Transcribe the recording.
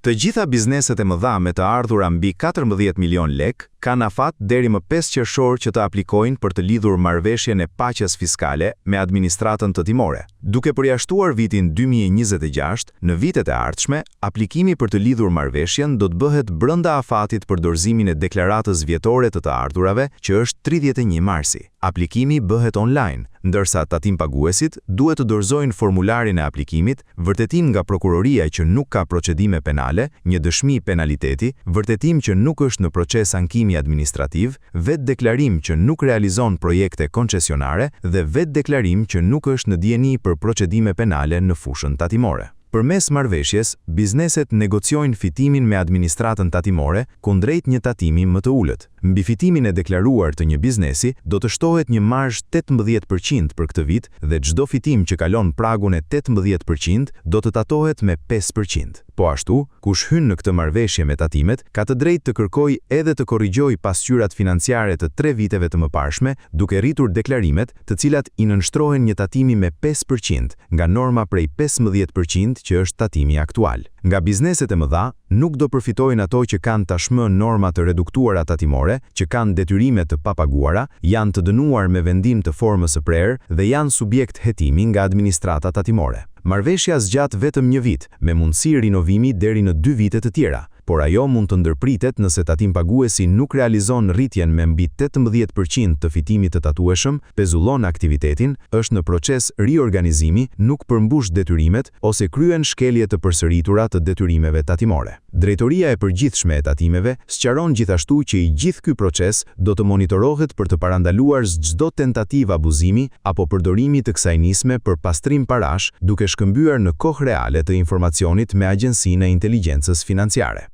Të gjitha bizneset e mëdha me të ardhura mbi 14 milion lek kanë afat deri më 5 qershor që të aplikojnë për të lidhur marrëveshjen e paqes fiskale me administratën tatimore. Duke përjashtuar vitin 2026, në vitet e ardhshme, aplikimi për të lidhur marrëveshjen do të bëhet brenda afatit për dorëzimin e deklaratës vjetore të ardhurave, që është 31 marsi. Aplikimi bëhet online, ndërsa tatimpaguesit duhet të dorëzojnë formularin e aplikimit, vërtetim nga prokuroria që nuk ka procedime penale, një dëshmi penaliteti, vërtetim që nuk është në proces ankimi administrativ, vetë deklarim që nuk realizon projekte koncesionare dhe vetë deklarim që nuk është në dieni për procedime penale në fushën tatimore. Përmes marrëveshjes, bizneset negociojnë fitimin me administratën tatimore kundrejt një tatimi më të ulët. Mbi fitimin e deklaruar të një biznesi, do të shtohet një marzh 18% për këtë vit dhe çdo fitim që kalon pragun e 18% do të tatohet me 5%. Po ashtu, kush hyn në këtë marrëveshje me tatimet, ka të drejtë të kërkojë edhe të korrigjojë pasqyrat financiare të 3 viteve të mëparshme, duke rritur deklarimet, të cilat i nënshtrohen një tatimi me 5% nga norma prej 15% që është tatimi aktual. Nga bizneset e mëdha, nuk do përfitojnë ato që kanë tashmë norma të reduktuara tatimore, që kanë detyrime të papaguara, janë të dënuar me vendim të formës së prerë dhe janë subjekt hetimi nga administrata tatimore. Marrëveshja zgjat vetëm një vit, me mundësi rinovimi deri në 2 vite të tjera, por ajo mund të ndërpritet nëse tatimpaguesi nuk realizon rritjen me mbi 18% të fitimit të tatueshëm, pezullon aktivitetin, është në proces riorganizimi, nuk përmbush detyrimet ose kryen shkelje të përsëritura të detyrimeve tatimore. Drejtoria e përgjithshme e tatimeve sqaron gjithashtu që i gjithë ky proces do të monitorohet për të parandaluar çdo tentativë abuzimi apo përdorimi të kësaj nisme për pastrim parash, duke shkëmbyer në kohë reale të informacionit me Agjencinë e Inteligjencës Financiare.